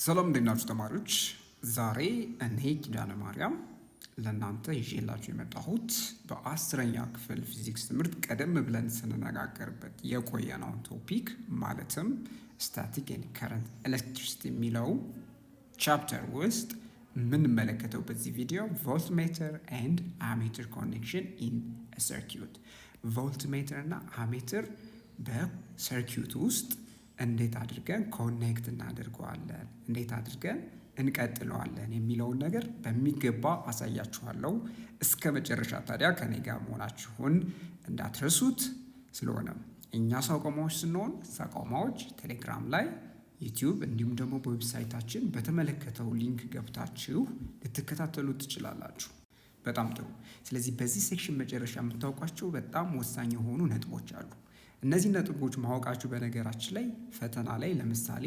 ሰላም እንዴት ናችሁ ተማሪዎች? ዛሬ እኔ ኪዳነ ማርያም ለእናንተ ይዤላችሁ የመጣሁት በ10ኛ ክፍል ፊዚክስ ትምህርት ቀደም ብለን ስንነጋገርበት የቆየነውን ቶፒክ ማለትም ስታቲክ ኤንድ ከረንት ኤሌክትሪሲቲ የሚለው ቻፕተር ውስጥ የምንመለከተው በዚህ ቪዲዮ ቮልትሜትር ኤንድ አሜትር ኮኔክሽን ኢን ሰርኪዩት፣ ቮልትሜትር እና አሜትር በሰርኪዩት ውስጥ እንዴት አድርገን ኮኔክት እናደርገዋለን፣ እንዴት አድርገን እንቀጥለዋለን የሚለውን ነገር በሚገባ አሳያችኋለሁ። እስከ መጨረሻ ታዲያ ከኔ ጋር መሆናችሁን እንዳትረሱት። ስለሆነም እኛ ሰቆማዎች ስንሆን ሰቆማዎች ቴሌግራም ላይ፣ ዩቲዩብ እንዲሁም ደግሞ በዌብሳይታችን በተመለከተው ሊንክ ገብታችሁ ልትከታተሉ ትችላላችሁ። በጣም ጥሩ። ስለዚህ በዚህ ሴክሽን መጨረሻ የምታውቋቸው በጣም ወሳኝ የሆኑ ነጥቦች አሉ። እነዚህ ነጥቦች ማወቃችሁ በነገራችን ላይ ፈተና ላይ ለምሳሌ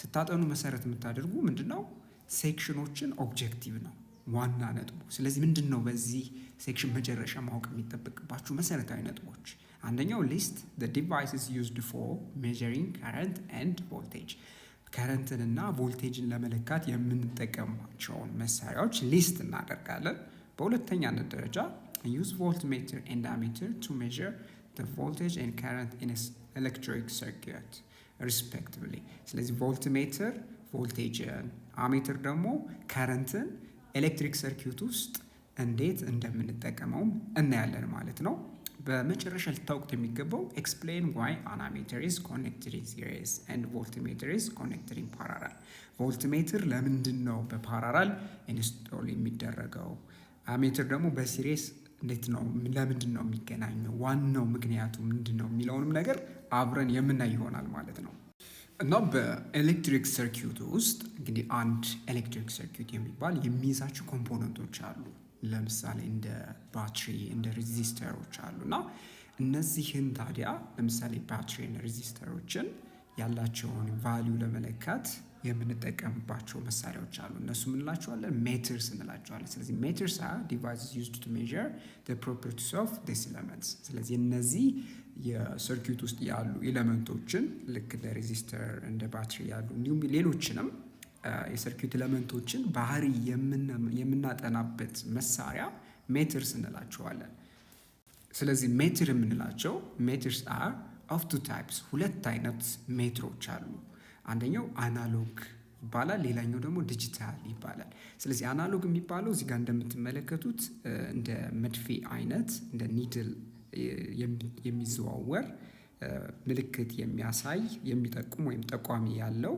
ስታጠኑ መሰረት የምታደርጉ ምንድነው ሴክሽኖችን ኦብጀክቲቭ ነው ዋና ነጥቡ። ስለዚህ ምንድነው በዚህ ሴክሽን መጨረሻ ማወቅ የሚጠበቅባችሁ መሰረታዊ ነጥቦች? አንደኛው ሊስት the devices used for measuring current and voltage፣ ከረንትንና ቮልቴጅን ለመለካት የምንጠቀማቸውን መሳሪያዎች ሊስት እናደርጋለን። በሁለተኛነት ደረጃ use voltmeter and ammeter to measure the voltage and current in an electric circuit respectively። ስለዚህ ቮልትሜትር ቮልቴጅን፣ አሜትር ደግሞ ከረንትን ኤሌክትሪክ ሰርኪዩት ውስጥ እንዴት እንደምንጠቀመው እናያለን ማለት ነው። በመጨረሻ ልታውቁት የሚገባው explain why an ammeter is connected in series and voltmeter is connected in parallel። ቮልትሜትር ለምንድን ነው በፓራላል ኢንስቶል የሚደረገው፣ አሜትር ደግሞ በሲሪስ እንዴት ነው፣ ለምንድን ነው የሚገናኘው፣ ዋናው ምክንያቱ ምንድን ነው የሚለውንም ነገር አብረን የምናይ ይሆናል ማለት ነው። እና በኤሌክትሪክ ሰርኪዩት ውስጥ እንግዲህ አንድ ኤሌክትሪክ ሰርኪዩት የሚባል የሚይዛቸው ኮምፖነንቶች አሉ። ለምሳሌ እንደ ባትሪ፣ እንደ ሬዚስተሮች አሉ። እና እነዚህን ታዲያ ለምሳሌ ባትሪና ሬዚስተሮችን ያላቸውን ቫሊዩ ለመለካት የምንጠቀምባቸው መሳሪያዎች አሉ። እነሱ ምንላቸዋለን? ሜትርስ እንላቸዋለን። ስለዚህ ሜትርስ are devices used to measure the properties of these elements። ስለዚህ እነዚህ የሰርኪዩት ውስጥ ያሉ ኤሌመንቶችን ልክ እንደ ሬዚስተር፣ እንደ ባትሪ ያሉ እንዲሁም ሌሎችንም የሰርኪዩት ኤሌመንቶችን ባህሪ የምናጠናበት መሳሪያ ሜትርስ እንላቸዋለን። ስለዚህ ሜትር የምንላቸው ሜትርስ are of two types፣ ሁለት አይነት ሜትሮች አሉ። አንደኛው አናሎግ ይባላል፣ ሌላኛው ደግሞ ዲጂታል ይባላል። ስለዚህ አናሎግ የሚባለው እዚህ ጋር እንደምትመለከቱት እንደ መድፌ አይነት እንደ ኒድል የሚዘዋወር ምልክት የሚያሳይ የሚጠቁም ወይም ጠቋሚ ያለው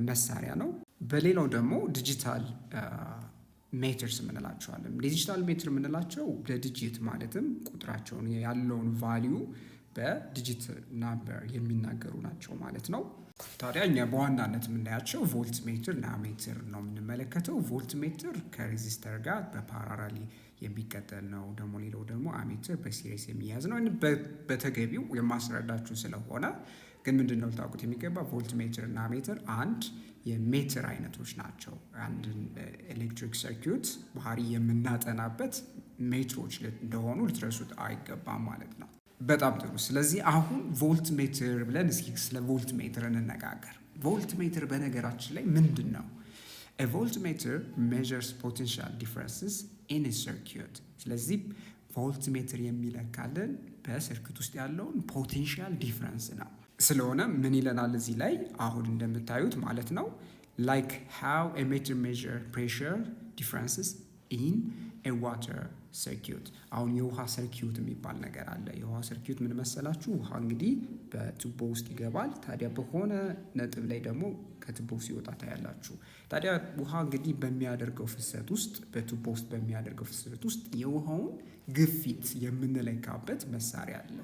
መሳሪያ ነው። በሌላው ደግሞ ዲጂታል ሜትርስ የምንላቸዋለን። ዲጂታል ሜትር የምንላቸው ለዲጂት ማለትም ቁጥራቸውን ያለውን ቫሊዩ በዲጂት ናምበር የሚናገሩ ናቸው ማለት ነው። ታዲያ እኛ በዋናነት የምናያቸው ቮልት ሜትር እና አሜትር ነው የምንመለከተው። ቮልት ሜትር ከሬዚስተር ጋር በፓራራሊ የሚቀጠል ነው። ደግሞ ሌላው ደግሞ አሜትር በሲሪስ የሚያዝ ነው። በተገቢው የማስረዳችሁ ስለሆነ ግን ምንድነው ልታውቁት የሚገባ ቮልት ሜትር እና አሜትር አንድ የሜትር አይነቶች ናቸው። አንድን ኤሌክትሪክ ሰርኪዩት ባህሪ የምናጠናበት ሜትሮች እንደሆኑ ልትረሱት አይገባም ማለት ነው። በጣም ጥሩ። ስለዚህ አሁን ቮልት ሜትር ብለን እስኪ ስለ ቮልት ሜትር እንነጋገር። ቮልት ሜትር በነገራችን ላይ ምንድን ነው? a voltmeter measures potential differences in a circuit። ስለዚህ ቮልት ሜትር የሚለካልን በሰርኪዩት ውስጥ ያለውን ፖቴንሻል ዲፍረንስ ነው። ስለሆነ ምን ይለናል እዚህ ላይ አሁን እንደምታዩት ማለት ነው like how a meter measure pressure differences in a water circuit። አሁን የውሃ ሰርኪዩት የሚባል ነገር አለ። የውሃ ሰርኪዩት ምን መሰላችሁ? ውሃ እንግዲህ በቱቦ ውስጥ ይገባል። ታዲያ በሆነ ነጥብ ላይ ደግሞ ከቱቦ ሲወጣ ታያላችሁ። ታዲያ ውሃ እንግዲህ በሚያደርገው ፍሰት ውስጥ በቱቦ ውስጥ በሚያደርገው ፍሰት ውስጥ የውሃውን ግፊት የምንለካበት መሳሪያ አለ።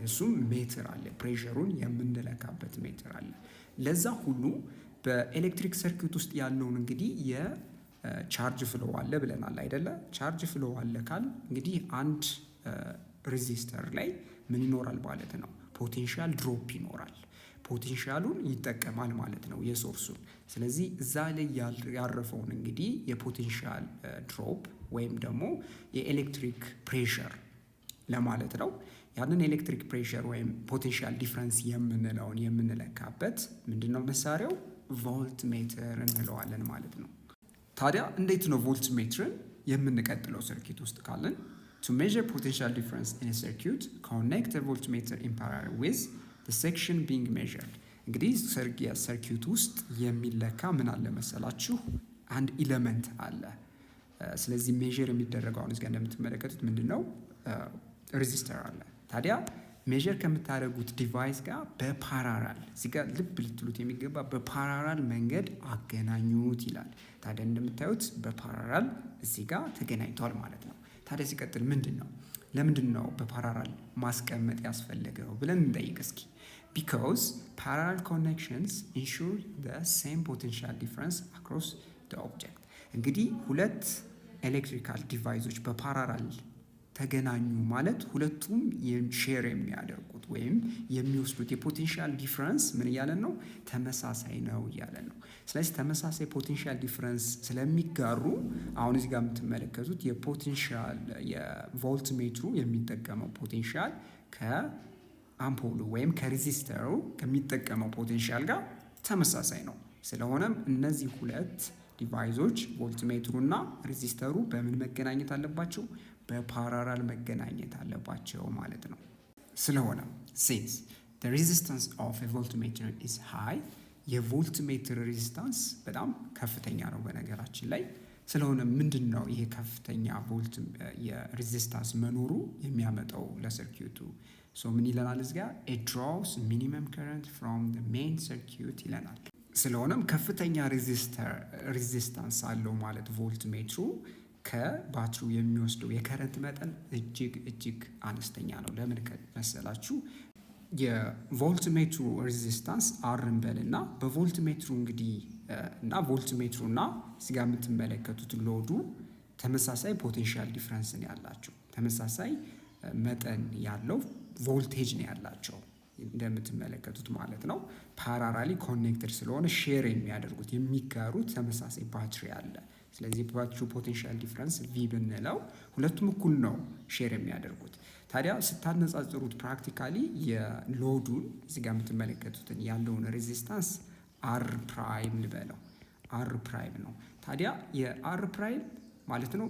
እሱም ሜትር አለ። ፕሬሸሩን የምንለካበት ሜትር አለ። ለዛ ሁሉ በኤሌክትሪክ ሰርኪዩት ውስጥ ያለውን እንግዲህ ቻርጅ ፍሎ አለ ብለናል አይደለ? ቻርጅ ፍሎ አለ ካል እንግዲህ አንድ ሬዚስተር ላይ ምን ይኖራል ማለት ነው? ፖቴንሻል ድሮፕ ይኖራል። ፖቴንሻሉን ይጠቀማል ማለት ነው የሶርሱን። ስለዚህ እዛ ላይ ያረፈውን እንግዲህ የፖቴንሻል ድሮፕ ወይም ደግሞ የኤሌክትሪክ ፕሬሸር ለማለት ነው። ያንን ኤሌክትሪክ ፕሬሸር ወይም ፖቴንሻል ዲፍረንስ የምንለውን የምንለካበት ምንድነው መሳሪያው? ቮልት ሜትር እንለዋለን ማለት ነው። ታዲያ እንዴት ነው ቮልት ሜትርን የምንቀጥለው ሰርኪት ውስጥ ካለን to measure potential difference in a circuit connect a voltmeter in parallel with the section being measured። እንግዲህ ሰርኪት ውስጥ የሚለካ ምን አለ መሰላችሁ? አንድ ኢለመንት አለ። ስለዚህ ሜዥር የሚደረገው አሁን እዚህ ጋር እንደምትመለከቱት ምንድነው ሬዚስተር አለ። ታዲያ ሜዥር ከምታደርጉት ዲቫይስ ጋር በፓራራል እዚህ ጋር ልብ ልትሉት የሚገባ በፓራራል መንገድ አገናኙት ይላል። ታዲያ እንደምታዩት በፓራራል እዚህ ጋር ተገናኝቷል ማለት ነው። ታዲያ ሲቀጥል ለምንድን ነው በፓራራል ማስቀመጥ ያስፈለገው ብለን እንጠይቅ እስኪ። because parallel connections ensure the same potential difference across the object። እንግዲህ ሁለት ኤሌክትሪካል ዲቫይሶች በፓራራል ተገናኙ ማለት ሁለቱም ሼር የሚያደርጉት ወይም የሚወስዱት የፖቴንሻል ዲፍረንስ ምን እያለን ነው? ተመሳሳይ ነው እያለን ነው። ስለዚህ ተመሳሳይ ፖቴንሻል ዲፍረንስ ስለሚጋሩ አሁን እዚህ ጋር የምትመለከቱት የፖቴንሻል የቮልት ሜትሩ የሚጠቀመው ፖቴንሻል ከአምፖሉ ወይም ከሬዚስተሩ ከሚጠቀመው ፖቴንሻል ጋር ተመሳሳይ ነው። ስለሆነም እነዚህ ሁለት ዲቫይሶች ቮልት ሜትሩ እና ሬዚስተሩ በምን መገናኘት አለባቸው? በፓራራል መገናኘት አለባቸው ማለት ነው። ስለሆነ since the resistance of a voltmeter is high የቮልትሜትር ሬዚስታንስ በጣም ከፍተኛ ነው በነገራችን ላይ። ስለሆነ ምንድን ነው ይሄ ከፍተኛ ቮልት የሬዚስታንስ መኖሩ የሚያመጣው ለሰርኪዩቱ? ምን ይለናል እዚህ ጋር? it draws minimum current from the main circuit ይለናል። ስለሆነም ከፍተኛ ሬዚስታንስ አለው ማለት ቮልትሜትሩ ከባትሪው የሚወስደው የከረንት መጠን እጅግ አነስተኛ ነው። ለምን መሰላችሁ? የቮልትሜትሩ ሬዚስታንስ አርን በልና በቮልትሜትሩ እንግዲህ እና ቮልትሜትሩና እዚህ ጋር የምትመለከቱት ሎዱ ተመሳሳይ ፖቴንሻል ዲፍረንስ ነው ያላቸው። ተመሳሳይ መጠን ያለው ቮልቴጅ ነው ያላቸው እንደምትመለከቱት ማለት ነው። ፓራራሊ ኮኔክትድ ስለሆነ ሼር የሚያደርጉት የሚጋሩት ተመሳሳይ ባትሪ አለ። ስለዚህ ባትሪው ፖቴንሻል ዲፍረንስ ቪ ብንለው ሁለቱም እኩል ነው ሼር የሚያደርጉት። ታዲያ ስታነጻጽሩት ፕራክቲካሊ የሎዱን እዚህ ጋር የምትመለከቱትን ያለውን ሬዚስታንስ አር ፕራይም ልበለው አር ፕራይም ነው። ታዲያ የአር ፕራይም ማለት ነው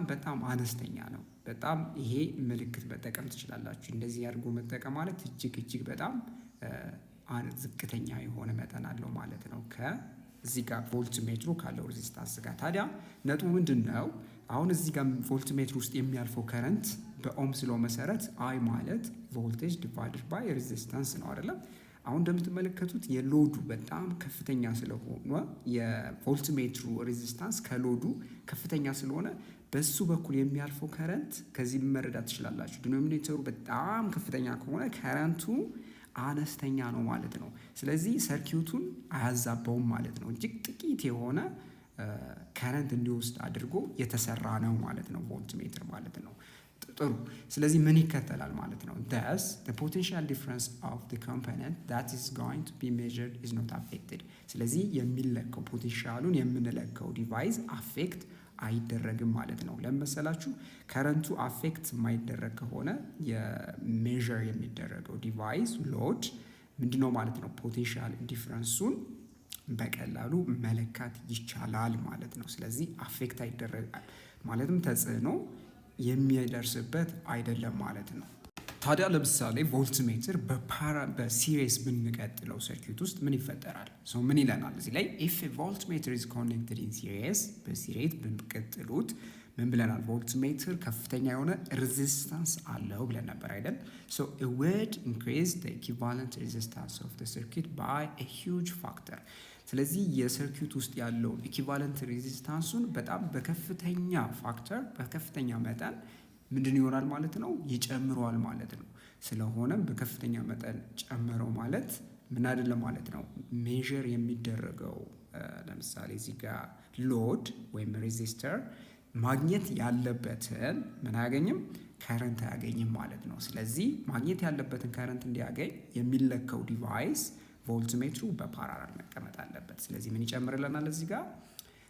በጣም አነስተኛ ነው። በጣም ይሄ ምልክት መጠቀም ትችላላችሁ። እንደዚህ አድርጎ መጠቀም ማለት እጅግ በጣም ዝቅተኛ የሆነ መጠን አለው ማለት ነው ከዚህ ጋር ቮልትሜትሩ ካለው ሬዚስታንስ ጋር። ታዲያ ነጥቡ ምንድን ነው? አሁን እዚህ ጋር ቮልትሜትር ውስጥ የሚያልፈው ከረንት በኦምስ ሎው መሰረት አይ ማለት ቮልቴጅ ዲቫይድድ ባይ ሬዚስታንስ ነው አይደለም? አሁን እንደምትመለከቱት የሎዱ በጣም ከፍተኛ ስለሆነ የቮልትሜትሩ ሬዚስታንስ ከሎዱ ከፍተኛ ስለሆነ በሱ በኩል የሚያልፈው ከረንት ከዚህ መረዳት ትችላላችሁ። ዲኖሚኔተሩ በጣም ከፍተኛ ከሆነ ከረንቱ አነስተኛ ነው ማለት ነው። ስለዚህ ሰርኪዩቱን አያዛባውም ማለት ነው። እጅግ ጥቂት የሆነ ከረንት እንዲወስድ አድርጎ የተሰራ ነው ማለት ነው ቮልትሜትር ማለት ነው። ጥሩ። ስለዚህ ምን ይከተላል ማለት ነው? thus the potential difference of the component that is going to be measured is not affected። ስለዚህ የሚለካው ፖቴንሻሉን የምንለካው ዲቫይስ አፌክት አይደረግም ማለት ነው። ለመሰላችሁ ከረንቱ አፌክት የማይደረግ ከሆነ የሜዥር የሚደረገው ዲቫይስ ሎድ ምንድነው ማለት ነው? ፖቴንሻል ዲፍረንሱን በቀላሉ መለካት ይቻላል ማለት ነው። ስለዚህ አፌክት አይደረጋል ማለትም ተጽዕኖ የሚደርስበት አይደለም ማለት ነው። ታዲያ ለምሳሌ ቮልትሜትር በሲሪስ ብንቀጥለው ሰርኪዩት ውስጥ ምን ይፈጠራል? ምን ይለናል እዚህ ላይ? if a voltmeter is connected in series በሲሪስ ብንቀጥሉት ምን ብለናል? ቮልትሜትር ከፍተኛ የሆነ ሬዚስታንስ አለው ብለን ነበር አይደል? so it would increase the equivalent resistance of the circuit by a huge factor። ስለዚህ የሰርኪዩት ውስጥ ያለው ኢኩቫለንት ሬዚስታንሱን በጣም በከፍተኛ ፋክተር በከፍተኛ መጠን ምንድን ይሆናል ማለት ነው? ይጨምረዋል ማለት ነው። ስለሆነም በከፍተኛ መጠን ጨመረው ማለት ምን አይደለም ማለት ነው? ሜዥር የሚደረገው ለምሳሌ እዚህ ጋር ሎድ ወይም ሬዚስተር ማግኘት ያለበትን ምን አያገኝም? ከረንት አያገኝም ማለት ነው። ስለዚህ ማግኘት ያለበትን ከረንት እንዲያገኝ የሚለካው ዲቫይስ ቮልትሜትሩ በፓራራል መቀመጥ አለበት። ስለዚህ ምን ይጨምርልናል እዚህ ጋር?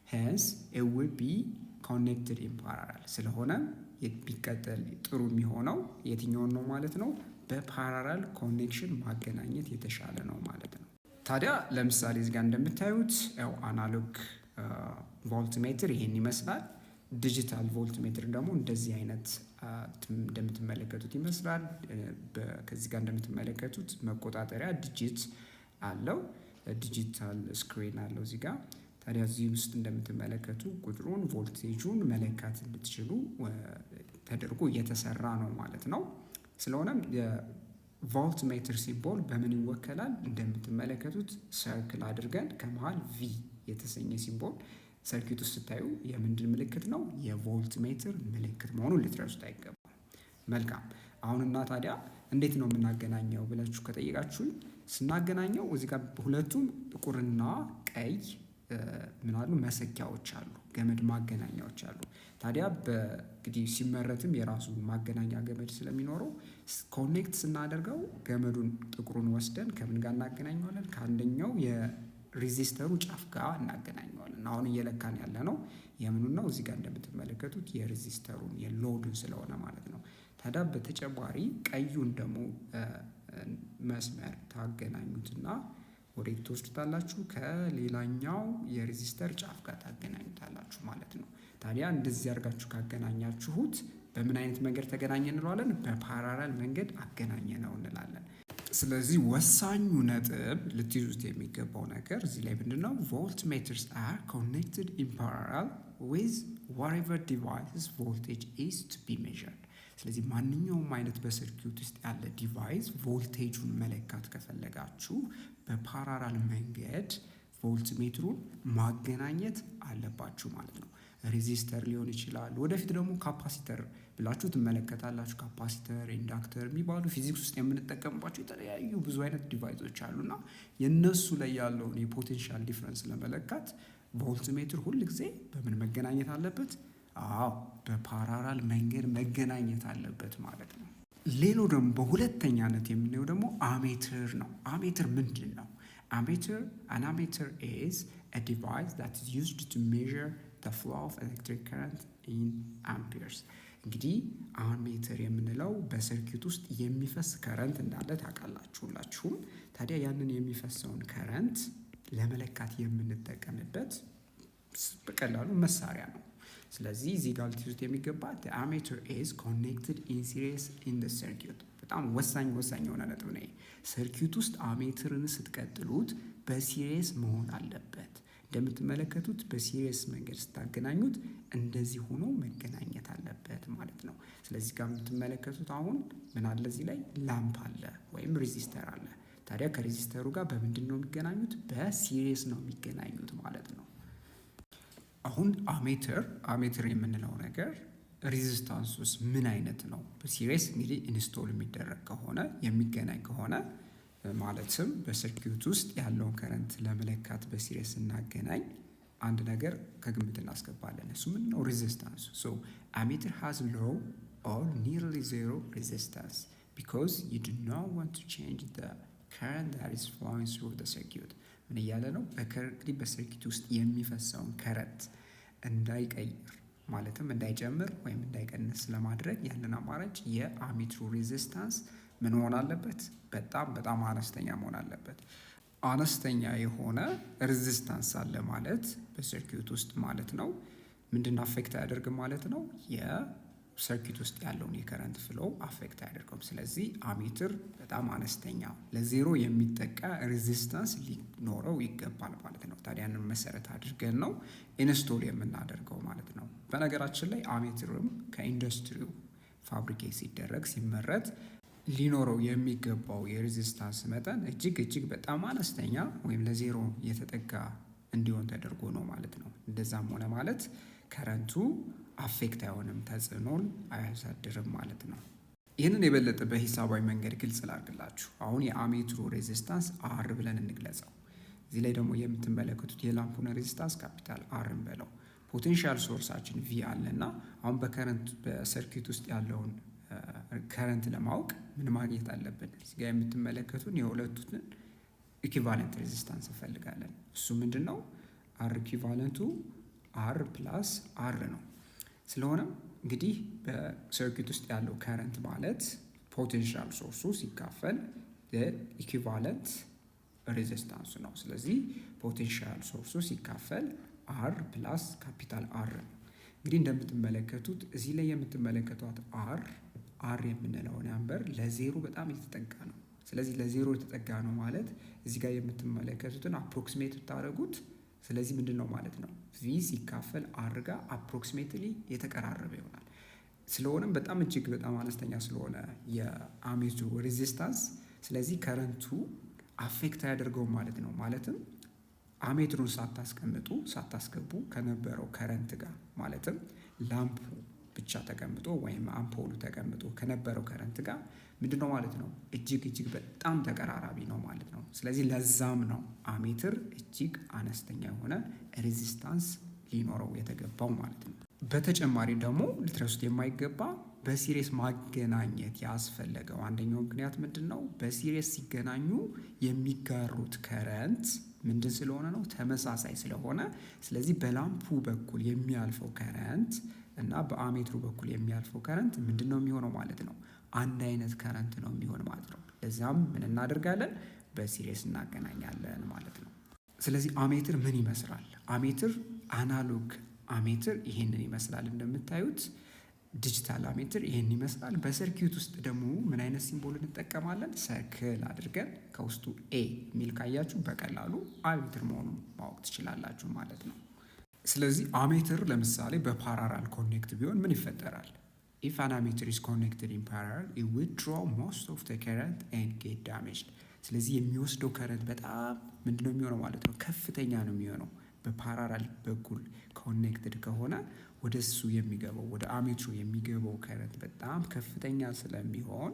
hence it will be connected in parallel። ስለሆነ ቢቀጥል ጥሩ የሚሆነው የትኛውን ነው ማለት ነው? በፓራራል ኮኔክሽን ማገናኘት የተሻለ ነው ማለት ነው። ታዲያ ለምሳሌ እዚህ ጋር እንደምታዩት ያው አናሎግ ቮልትሜትር ይሄን ይመስላል። ዲጂታል ቮልትሜትር ደግሞ እንደዚህ አይነት እንደምትመለከቱት ይመስላል። ከዚህ ጋር እንደምትመለከቱት መቆጣጠሪያ ዲጂት አለው፣ ዲጂታል ስክሪን አለው እዚህ ጋር። ታዲያ እዚህ ውስጥ እንደምትመለከቱ ቁጥሩን ቮልቴጁን መለካት እንድትችሉ ተደርጎ እየተሰራ ነው ማለት ነው። ስለሆነም የቮልትሜትር ሲምቦል በምን ይወከላል? እንደምትመለከቱት ሰርክል አድርገን ከመሃል ቪ የተሰኘ ሲምቦል ሰርኪት ውስጥ ስታዩ የምንድን ምልክት ነው? የቮልትሜትር ምልክት መሆኑን ልትረሱት አይገባም። መልካም። አሁንና ታዲያ እንዴት ነው የምናገናኘው ብላችሁ ከጠየቃችሁኝ፣ ስናገናኘው እዚህ ጋር ሁለቱም ጥቁርና ቀይ ምናሉ መሰኪያዎች አሉ፣ ገመድ ማገናኛዎች አሉ። ታዲያ እንግዲህ ሲመረትም የራሱ ማገናኛ ገመድ ስለሚኖረው ኮኔክት ስናደርገው ገመዱን ጥቁሩን ወስደን ከምን ጋር እናገናኘዋለን? ከአንደኛው የሬዚስተሩ ጫፍ ጋር እናገናኘዋለን። አሁን እየለካን ያለ ነው የምኑን ነው? እዚህ ጋር እንደምትመለከቱት የሬዚስተሩን የሎዱን ስለሆነ ማለት ነው። ታዲያ በተጨማሪ ቀዩን ደግሞ መስመር ታገናኙትና ወዴት ትወስዱታላችሁ? ከሌላኛው የሬዚስተር ጫፍ ጋር ታገናኙታላችሁ ማለት ነው። ታዲያ እንደዚህ አድርጋችሁ ካገናኛችሁት በምን አይነት መንገድ ተገናኘ እንለዋለን? በፓራላል መንገድ አገናኘ ነው እንላለን። ስለዚህ ወሳኙ ነጥብ ልትይዙት የሚገባው ነገር እዚህ ላይ ምንድነው? ቮልትሜትርስ አር ኮኔክትድ ኢን ፓራላል ዊዝ ዋትኤቨር ዲቫይስ ቮልቴጅ ኢዝ ቱ ቢ ሜዠርድ። ስለዚህ ማንኛውም አይነት በሰርኪዩት ውስጥ ያለ ዲቫይስ ቮልቴጁን መለካት ከፈለጋችሁ በፓራላል መንገድ ቮልትሜትሩን ማገናኘት አለባችሁ ማለት ነው። ሬዚስተር ሊሆን ይችላል። ወደፊት ደግሞ ካፓሲተር ብላችሁ ትመለከታላችሁ። ካፓሲተር፣ ኢንዳክተር የሚባሉ ፊዚክስ ውስጥ የምንጠቀምባቸው የተለያዩ ብዙ አይነት ዲቫይሶች አሉና የነሱ ላይ ያለውን የፖቴንሻል ዲፍረንስ ለመለካት ቮልትሜትር ሁል ጊዜ በምን መገናኘት አለበት? አዎ በፓራላል መንገድ መገናኘት አለበት ማለት ነው። ሌላው ደግሞ በሁለተኛነት የምናየው ደግሞ አሜትር ነው። አሜትር ምንድን ነው? An ammeter is a device that is used to measure the flow of electric current in amperes። እንግዲህ አሜትር የምንለው በሰርኪዩት ውስጥ የሚፈስ ከረንት እንዳለ ታውቃላችሁ ሁላችሁም። ታዲያ ያንን የሚፈሰውን ከረንት ለመለካት የምንጠቀምበት በቀላሉ መሳሪያ ነው። ስለዚህ እዚህ ጋር ልትይዙት የሚገባ the ammeter is connected in series in the circuit። በጣም ወሳኝ የሆነ ነጥብ ነው። ሰርኪዩት ውስጥ አሜትርን ስትቀጥሉት በሲሪየስ መሆን አለበት። እንደምትመለከቱት በሲሪየስ መንገድ ስታገናኙት እንደዚህ ሆኖ መገናኘት አለበት ማለት ነው። ስለዚህ ጋር የምትመለከቱት አሁን ምን አለ? እዚህ ላይ ላምፕ አለ ወይም ሬዚስተር አለ። ታዲያ ከሬዚስተሩ ጋር በምንድን ነው የሚገናኙት? በሲሪየስ ነው የሚገናኙት ማለት ነው። አሁን አሜትር የምንለው ነገር ሬዚስታንሱስ ምን አይነት ነው? በሲሪየስ እንግዲህ ኢንስቶል የሚደረግ ከሆነ የሚገናኝ ከሆነ ማለትም በሰርኪዩት ውስጥ ያለውን ከረንት ለመለካት በሲሪየስ እናገናኝ አንድ ነገር ከግምት እናስገባለን። እሱ ምን ነው? ሬዚስታንስ። ሶ አሜትር ሃዝ ሎው ኦር ኒርሊ ዜሮ ሬዚስታንስ ቢኮዝ ዩ ዱ ኖት ዋንት ቱ ቼንጅ ዘ ከረንት ዛት ኢዝ ፍሎዊንግ ትሩ ዘ ሰርኪዩት። ምን እያለ ነው? እንግዲህ በሰርኪዩት ውስጥ የሚፈሰውን ከረንት እንዳይቀይር ማለትም እንዳይጨምር ወይም እንዳይቀንስ ለማድረግ ያለን አማራጭ የአሜትሩ ሬዚስታንስ ምን መሆን አለበት? በጣም አነስተኛ መሆን አለበት። አነስተኛ የሆነ ሬዚስታንስ አለ ማለት በሰርኪዩት ውስጥ ማለት ነው ምንድን አፌክት አያደርግም ማለት ነው? የሰርኪዩት ውስጥ ያለውን የከረንት ፍሎው አፌክት አያደርገውም። ስለዚህ አሜትር በጣም አነስተኛ ለዜሮ የሚጠቃ ሬዚስታንስ ሊኖረው ይገባል ማለት ነው። ታዲያ ያንን መሰረት አድርገን ነው ኢንስቶል የምናደርገው ማለት ነው። በነገራችን ላይ አሜትርም ከኢንዱስትሪው ፋብሪኬት ሲደረግ ሲመረት ሊኖረው የሚገባው የሬዚስታንስ መጠን እጅግ በጣም አነስተኛ ወይም ለዜሮ የተጠጋ እንዲሆን ተደርጎ ነው ማለት ነው። እንደዛም ሆነ ማለት ከረንቱ አፌክት አይሆንም፣ ተጽዕኖን አያሳድርም ማለት ነው። ይህንን የበለጠ በሂሳባዊ መንገድ ግልጽ ላድርግላችሁ። አሁን የአሜትሩ ሬዚስታንስ አር ብለን እንግለጸው። እዚህ ላይ ደግሞ የምትመለከቱት የላምፑን ሬዚስታንስ ካፒታል አርን በለው። ፖቴንሻል ሶርሳችን ቪ አለና አሁን በሰርኪዩት ውስጥ ያለውን ከረንት ለማወቅ ምን ማግኘት አለብን? እዚህ ጋር የምትመለከቱን የሁለቱን ኢኩቫለንት ሬዚስታንስ እንፈልጋለን። እሱ ምንድን ነው? አር ኢኩቫለንቱ አር ፕላስ አር ነው። ስለሆነም እንግዲህ በሰርኪዩት ውስጥ ያለው ከረንት ማለት ፖቴንሻል ሶርሱ ሲካፈል ኢኩቫለንት ሬዚስታንሱ ነው። ስለዚህ ፖቴንሻል ሶርሱ ሲካፈል አር ፕላስ ካፒታል አር ነው። እንግዲህ እንደምትመለከቱት እዚህ ላይ የምትመለከቷት አር የምንለው ነምበር ለዜሮ በጣም የተጠጋ ነው። ስለዚህ ለዜሮ የተጠጋ ነው ማለት እዚህ ጋር የምትመለከቱትን አፕሮክሲሜት ብታደርጉት ስለዚህ ምንድን ነው ማለት ነው ቪ ሲካፈል አር ጋር አፕሮክሲሜትሊ የተቀራረበ ይሆናል። ስለሆነም በጣም እጅግ በጣም አነስተኛ ስለሆነ የአሜትሩ ሬዚስታንስ ስለዚህ ከረንቱ አፌክት አያደርገውም ማለት ነው። ማለትም አሜትሩን ሳታስገቡ ከነበረው ከረንት ጋር ማለትም ላምፑ ብቻ ተቀምጦ ወይም አምፖሉ ተቀምጦ ከነበረው ከረንት ጋር ምንድነው ማለት ነው እጅግ በጣም ተቀራራቢ ነው ማለት ነው። ስለዚህ ለዛም ነው አሜትር እጅግ አነስተኛ የሆነ ሬዚስታንስ ሊኖረው የተገባው ማለት ነው። በተጨማሪ ደግሞ ልትረሱት የማይገባ በሲሪየስ ማገናኘት ያስፈለገው አንደኛው ምክንያት ምንድን ነው? በሲሪየስ ሲገናኙ የሚጋሩት ከረንት ምንድን ስለሆነ ነው? ተመሳሳይ ስለሆነ። ስለዚህ በላምፑ በኩል የሚያልፈው ከረንት እና በአሜትሩ በኩል የሚያልፈው ከረንት ምንድን ነው የሚሆነው ማለት ነው? አንድ አይነት ከረንት ነው የሚሆን ማለት ነው። ለዛም ምን እናደርጋለን? በሲሪየስ እናገናኛለን ማለት ነው። ስለዚህ አሜትር ምን ይመስላል? አሜትር አናሎግ አሜትር ይሄንን ይመስላል። እንደምታዩት ዲጂታል አሜትር ይሄን ይመስላል። በሰርኪዩት ውስጥ ደግሞ ምን አይነት ሲምቦል እንጠቀማለን? ሰርክል አድርገን ከውስጡ ኤ የሚል ካያችሁ በቀላሉ አሜትር መሆኑን ማወቅ ትችላላችሁ ማለት ነው። ስለዚህ አሜትር ለምሳሌ በፓራራል ኮኔክት ቢሆን ምን ይፈጠራል? ኢፍ አን አሜትር ኢዝ ኮኔክትድ ኢን ፓራራል ኢት ዊል ድሮው ሞስት ኦፍ ዘ ከረንት ኤንድ ጌት ዳሜጅድ። ስለዚህ የሚወስደው ከረንት በጣም ምንድነው የሚሆነው ማለት ነው? ከፍተኛ ነው የሚሆነው። በፓራራል በኩል ኮኔክትድ ከሆነ ወደ እሱ የሚገባው ወደ አሜትሩ የሚገባው ከረንት በጣም ከፍተኛ ስለሚሆን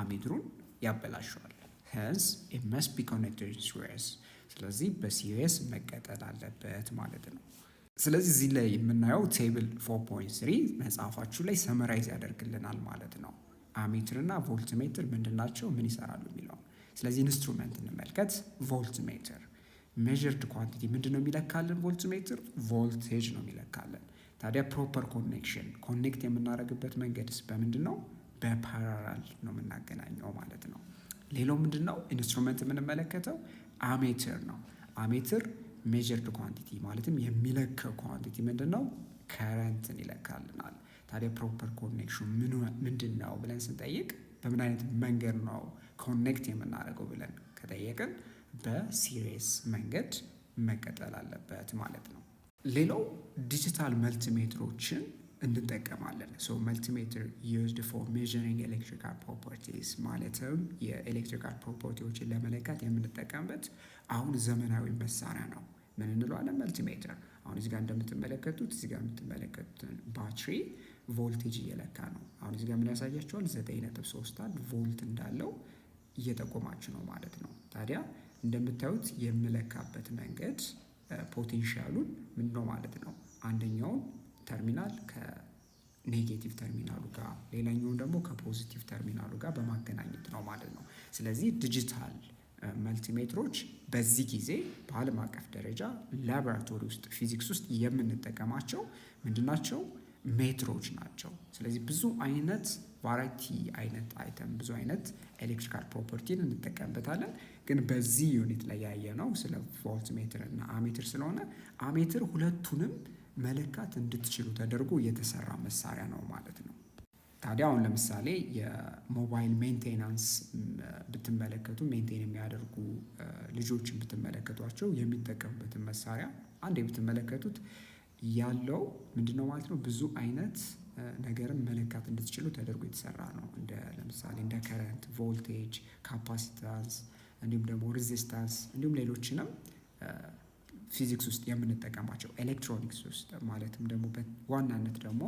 አሜትሩን ያበላሸዋል። ሄንስ ኢት መስት ቢ ኮኔክትድ ኢን ሲሪየስ። ስለዚህ በሲሪየስ መቀጠል አለበት ማለት ነው። ስለዚህ እዚህ ላይ የምናየው ቴብል 4.3 መጽሐፋችሁ ላይ ሰመራይዝ ያደርግልናል ማለት ነው። አሜትር እና ቮልትሜትር ምንድናቸው? ምን ይሰራሉ የሚለው። ስለዚህ ኢንስትሩመንት እንመልከት። ቮልትሜትር ሜዠርድ ኳንቲቲ ምንድን ነው የሚለካልን? ቮልትሜትር ቮልቴጅ ነው የሚለካልን። ታዲያ ፕሮፐር ኮኔክሽን ኮኔክት የምናደርግበት መንገድስ በምንድን ነው? በፓራራል ነው የምናገናኘው ማለት ነው። ሌላው ምንድን ነው? ኢንስትሩመንት የምንመለከተው አሜትር ነው። አሜትር ሜዠርድ ኳንቲቲ ማለትም የሚለካው ኳንቲቲ ምንድን ነው? ከረንትን ይለካልናል። ታዲያ ፕሮፐር ኮኔክሽን ምንድን ነው ብለን ስንጠይቅ በምን አይነት መንገድ ነው ኮኔክት የምናደርገው ብለን ከጠየቅን በሲሪየስ መንገድ መቀጠል አለበት ማለት ነው። ሌላው ዲጂታል መልቲሜትሮችን እንጠቀማለን። ሶ መልቲሜትር ዩዝድ ፎር ሜዠሪንግ ኤሌክትሪካል ፕሮፐርቲስ ማለትም የኤሌክትሪካል ፕሮፐርቲዎችን ለመለካት የምንጠቀምበት አሁን ዘመናዊ መሳሪያ ነው። ምን እንለዋለን? መልቲሜትር። አሁን እዚህ ጋር እንደምትመለከቱት እዚህ ጋር የምትመለከቱትን ባትሪ ቮልቴጅ እየለካ ነው። አሁን እዚህ ጋር ምን ያሳያቸዋል? 9.31 ቮልት እንዳለው እየጠቆማችሁ ነው ማለት ነው። ታዲያ እንደምታዩት የምለካበት መንገድ ፖቴንሻሉን ምን ነው ማለት ነው? አንደኛውን ተርሚናል ከኔጌቲቭ ተርሚናሉ ጋር ሌላኛውን ደግሞ ከፖዚቲቭ ተርሚናሉ ጋር በማገናኘት ነው ማለት ነው። ስለዚህ ዲጂታል መልቲሜትሮች በዚህ ጊዜ በዓለም አቀፍ ደረጃ ላቦራቶሪ ውስጥ ፊዚክስ ውስጥ የምንጠቀማቸው ምንድናቸው? ሜትሮች ናቸው። ስለዚህ ብዙ አይነት ቫራይቲ አይነት አይተም ብዙ አይነት ኤሌክትሪካል ፕሮፐርቲን እንጠቀምበታለን። ግን በዚህ ዩኒት ላይ ያየነው ስለ ቮልት ሜትር እና አሜትር ስለሆነ አሜትር ሁለቱንም መለካት እንድትችሉ ተደርጎ የተሰራ መሳሪያ ነው ማለት ነው። ታዲያ አሁን ለምሳሌ የሞባይል ሜንቴናንስ ብትመለከቱ ሜንቴን የሚያደርጉ ልጆችን ብትመለከቷቸው የሚጠቀሙበትን መሳሪያ አንዴ ብትመለከቱት ያለው ምንድነው ማለት ነው? ብዙ አይነት ነገርን መለካት እንድትችሉ ተደርጎ የተሰራ ነው። እንደ ለምሳሌ እንደ ከረንት፣ ቮልቴጅ፣ ካፓሲታንስ እንዲሁም ደግሞ ሬዚስታንስ እንዲሁም ሌሎችንም ፊዚክስ ውስጥ የምንጠቀማቸው ኤሌክትሮኒክስ ውስጥ ማለትም ደግሞ በዋናነት ደግሞ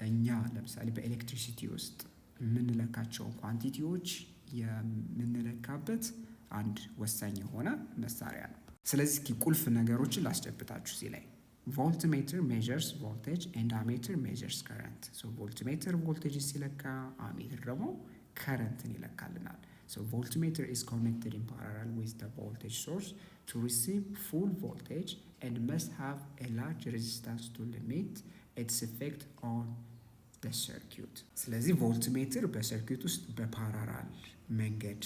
እኛ ለምሳሌ በኤሌክትሪሲቲ ውስጥ የምንለካቸው ኳንቲቲዎች የምንለካበት አንድ ወሳኝ የሆነ መሳሪያ ነው። ስለዚህ እስኪ ቁልፍ ነገሮችን ላስጨብጣችሁ እዚህ ላይ ቮልትሜትር ሜዠርስ ቮልቴጅ ኤንድ አሜትር ሜዠርስ ከረንት። ሶ ቮልትሜትር ቮልቴጅ ሲለካ አሜትር ደግሞ ከረንትን ይለካልናል። ሶ ቮልትሜትር ኢዝ ኮኔክትድ ኢን ፓራላል ዊዝ ዘ ቮልቴጅ ሶርስ ቱ ሪሲቭ ፉል ቮልቴጅ ኤንድ መስት ሃቭ ኤ ላርጅ ሬዚስታንስ ቱ ሊሚት ኢትስ ኢፌክት ኦን ዘ ሰርኪዩት። ስለዚህ ቮልትሜትር በሰርኪዩት ውስጥ በፓራላል መንገድ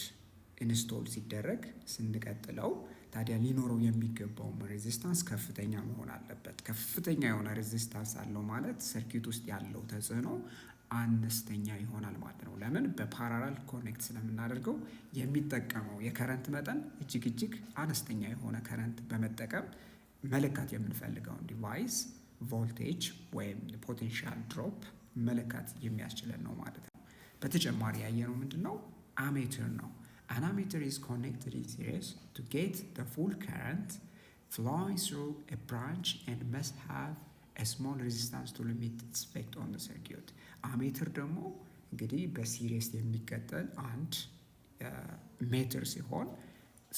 ኢንስቶል ሲደረግ ስንቀጥለው ታዲያ ሊኖረው የሚገባው ሬዚስታንስ ከፍተኛ መሆን አለበት። ከፍተኛ የሆነ ሬዚስታንስ አለው ማለት ሰርኪዩት ውስጥ ያለው ተጽዕኖ አነስተኛ ይሆናል ማለት ነው። ለምን? በፓራላል ኮኔክት ስለምናደርገው የሚጠቀመው የከረንት መጠን እጅግ አነስተኛ የሆነ ከረንት በመጠቀም መለካት የምንፈልገውን ዲቫይስ ቮልቴጅ ወይም ፖቴንሻል ድሮፕ መለካት የሚያስችለን ነው ማለት ነው። በተጨማሪ ያየነው ምንድን ነው? አሜትር ነው። An ammeter is connected in series to get the full current flowing through a branch and must have a small resistance to limit its effect on the circuit. አሜትር ደግሞ እንግዲህ በሲሪየስ የሚቀጠል አንድ ሜትር ሲሆን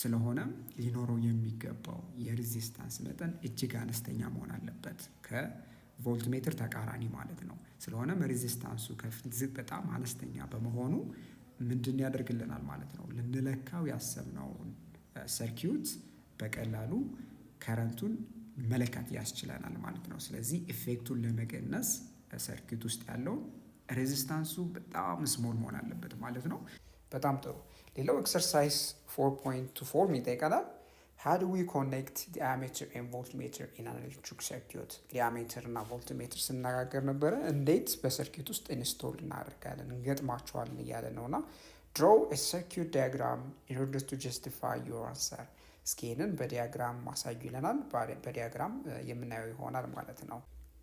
ስለሆነም ሊኖረው የሚገባው የሬዚስታንስ መጠን እጅግ አነስተኛ መሆን አለበት፣ ከቮልት ሜትር ተቃራኒ ማለት ነው። ስለሆነም ሬዚስታንሱ በጣም አነስተኛ በመሆኑ ምንድን ያደርግልናል ማለት ነው? ልንለካው ያሰብነውን ሰርኪዩት በቀላሉ ከረንቱን መለካት ያስችለናል ማለት ነው። ስለዚህ ኢፌክቱን ለመቀነስ ሰርኪዩት ውስጥ ያለውን ሬዚስታንሱ በጣም ስሞል መሆን አለበት ማለት ነው። በጣም ጥሩ። ሌላው ኤክሰርሳይዝ 4.24 ይጠይቀናል። How do we connect the ammeter and voltmeter in an electric circuit? አሜትር እና ቮልትሜትር ስናጋገር ነበረ። እንዴት በሰርኪዩት ውስጥ ኢንስቶል እናደርጋለን እንገጥማቸዋለን እያለ ነውና draw a circuit diagram in order to justify your answer። እስኪ ይህንን በዲያግራም ማሳዩ ይለናል። በዲያግራም የምናየው ይሆናል ማለት ነው።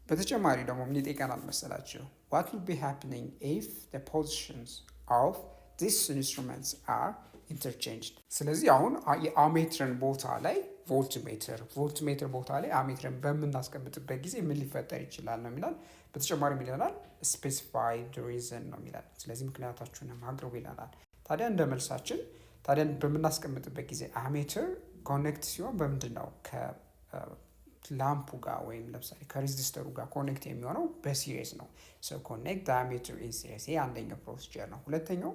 በተጨማሪ ደግሞ ምን ይጠይቀናል መሰላችሁ? What will be happening if the positions of these instruments are interchanged? ስለዚህ አሁን የአሜትርን ቦታ ላይ ቮልትሜትር ቦታ ላይ አሜትርን በምናስቀምጥበት ጊዜ ምን ሊፈጠር ይችላል ነው የሚላል። በተጨማሪ ምን ይላል? specify the reason ነው የሚላል። ስለዚህ ምክንያታችሁን አቅርቡ ይላል። ታዲያ እንደ መልሳችን ታዲያ በምናስቀምጥበት ጊዜ አሜትር ኮኔክት ሲሆን በምንድን ነው? ከላምፑ ጋር ወይም ለምሳሌ ከሬዚስተሩ ጋር ኮኔክት የሚሆነው በሲሪየስ ነው። so connect the ammeter in series። ይሄ አንደኛው ፕሮሲጀር ነው። ሁለተኛው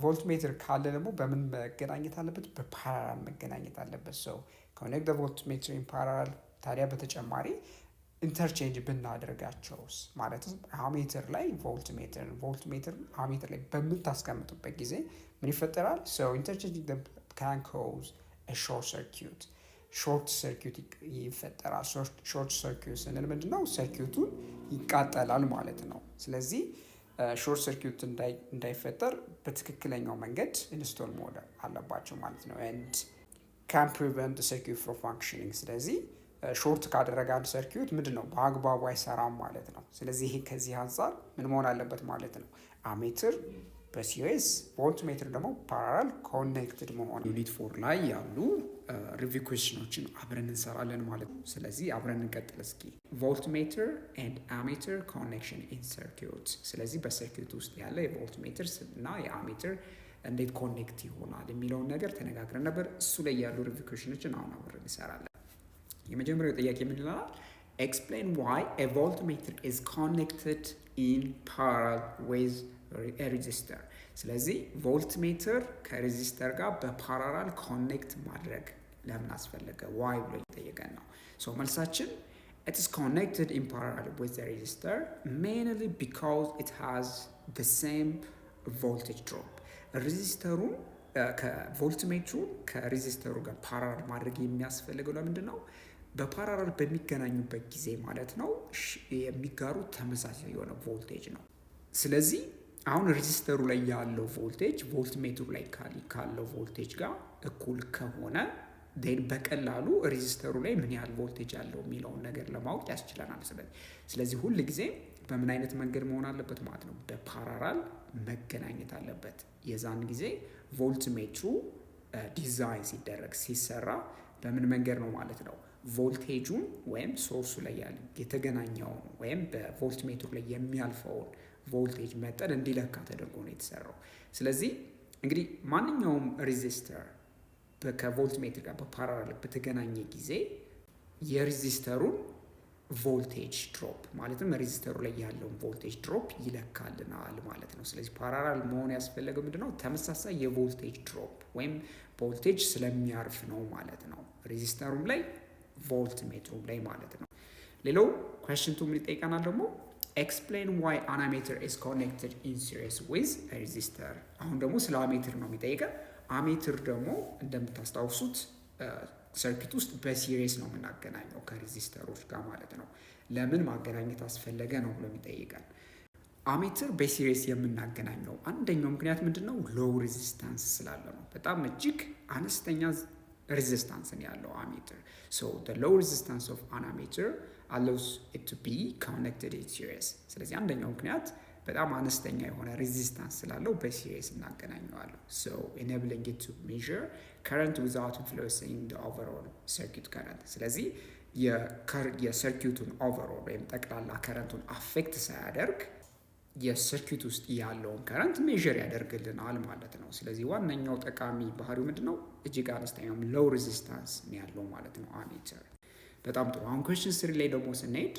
ቮልትሜትር ካለ ደግሞ በምን መገናኘት አለበት? በፓራላል መገናኘት አለበት። ሰው ኮኔክት ቮልትሜትር ኢን ፓራላል። ታዲያ በተጨማሪ ኢንተርቼንጅ ብናደርጋቸውስ? ማለትም አሜትር ላይ ቮልትሜትር አሜትር ላይ በምታስቀምጡበት ጊዜ ምን ይፈጠራል? ሰው ኢንተርቼንጅ ካን ኮዝ ሾርት ሰርኪዩት ይፈጠራል። ሾርት ሰርኪዩት ስንል ምንድነው? ሰርኪዩቱን ይቃጠላል ማለት ነው። ስለዚህ ሾርት ሰርኪዩት እንዳይፈጠር በትክክለኛው መንገድ ኢንስቶል መሆን አለባቸው ማለት ነው። and can prevent the circuit from functioning። ስለዚህ ሾርት ካደረገ አንድ ሰርኪዩት ምንድነው? በአግባቡ አይሰራም ማለት ነው። ስለዚህ ይሄ ከዚህ አንጻር ምን መሆን አለበት ማለት ነው? አሜትር በሲሪየስ ቮልትሜትር ደግሞ ፓራላል ኮኔክትድ መሆን። ዩኒት 4 ላይ ያሉ ሪቪው ኩዌስችኖችን አብረን እንሰራለን ማለት ነው። ስለዚህ አብረን እንቀጥል እስኪ። ቮልትሜትር ኤንድ አሜትር ኮኔክሽን ኢን ሰርኪዩት። ስለዚህ በሰርኪዩት ውስጥ ያለ የቮልትሜትር እና የአሜትር እንዴት ኮኔክት ይሆናል የሚለውን ነገር ተነጋግረን ነበር። እሱ ላይ ያሉ ሪቪው ኩዌስችኖችን አሁን አብረን እንሰራለን። የመጀመሪያው ጥያቄ ምን ይላል? ኤክስፕሌን ዋይ ኤ ቮልትሜትር ኢዝ ኮኔክትድ ኢን ፓራላል ዊዝ ሬዚስተር። ስለዚህ ቮልትሜትር ከሬዚስተር ጋር በፓራላል ኮኔክት ማድረግ ለምን አስፈለገ? ዋይ ብሎ እየጠየቀን ነው። ሶ መልሳችን it is connected in parallel with the resistor mainly because it has the same voltage drop። ሬዚስተሩን ከቮልትሜትሩ ከሬዚስተሩ ጋር ፓራላል ማድረግ የሚያስፈልገው ለምንድን ነው? በፓራላል በሚገናኙበት ጊዜ ማለት ነው የሚጋሩ ተመሳሳይ የሆነ ቮልቴጅ ነው። ስለዚህ አሁን ሬዚስተሩ ላይ ያለው ቮልቴጅ ቮልትሜትሩ ላይ ካለው ቮልቴጅ ጋር እኩል ከሆነ በቀላሉ ሬዚስተሩ ላይ ምን ያህል ቮልቴጅ አለው የሚለውን ነገር ለማወቅ ያስችለናል። ስለዚህ ሁል ጊዜ በምን አይነት መንገድ መሆን አለበት ማለት ነው? በፓራላል መገናኘት አለበት። የዛን ጊዜ ቮልትሜትሩ ዲዛይን ሲደረግ ሲሰራ በምን መንገድ ነው ማለት ነው? ቮልቴጁን ወይም ሶርሱ ላይ ያለ የተገናኘውን ወይም በቮልትሜትሩ ላይ የሚያልፈውን ቮልቴጅ መጠን እንዲለካ ተደርጎ ነው የተሰራው። ስለዚህ እንግዲህ ማንኛውም ሬዚስተር ከቮልትሜትር ጋር በፓራላል በተገናኘ ጊዜ የሬዚስተሩን ቮልቴጅ ድሮፕ ማለትም ሬዚስተሩ ላይ ያለውን ቮልቴጅ ድሮፕ ይለካልናል ማለት ነው። ስለዚህ ፓራላል መሆን ያስፈለገው ምንድነው? ተመሳሳይ የቮልቴጅ ድሮፕ ወይም ቮልቴጅ ስለሚያርፍ ነው ማለት ነው። ሬዚስተሩም ላይ ቮልትሜትሩም ላይ ማለት ነው። ሌላው ኩዌስችን 2 ምን ይጠይቀናል ደግሞ? explain why an ammeter is connected in series with a resistor። አሁን ደግሞ ስለ አሜትር ነው የሚጠይቀን። አሜትር ደግሞ እንደምታስታውሱት ሰርኪት ውስጥ በሲሪስ ነው የምናገናኘው ከሬዚስተሮች ጋር ማለት ነው። ለምን ማገናኘት አስፈለገ ነው ብሎ የሚጠይቀን። አሜትር በሲሪስ የምናገናኘው አንደኛው ምክንያት ምንድን ነው? ሎው ሬዚስታንስ ስላለ ነው። በጣም እጅግ አነስተኛ ሬዚስታንስን ያለው አሜትር። ሶ the low resistance of an ammeter allows it to be connected in series። ስለዚህ አንደኛው ምክንያት በጣም አነስተኛ የሆነ ሬዚስታንስ ስላለው በሲሪስ እናገናኘዋለን። so enabling it to measure current without influencing the overall circuit current። ስለዚህ የሰርኪቱን ኦቨርኦል ወይም ጠቅላላ ከረንቱን አፌክት ሳያደርግ የሰርኪት ውስጥ ያለውን ከረንት ሜዥር ያደርግልናል ማለት ነው። ስለዚህ ዋነኛው ጠቃሚ ባህሪው ምንድነው? እጅግ አነስተኛም ሎው ሬዚስታንስ ያለው ማለት ነው አሜትር። በጣም ጥሩ። አሁን ኩዌስችን 3 ላይ ደግሞ ስንሄድ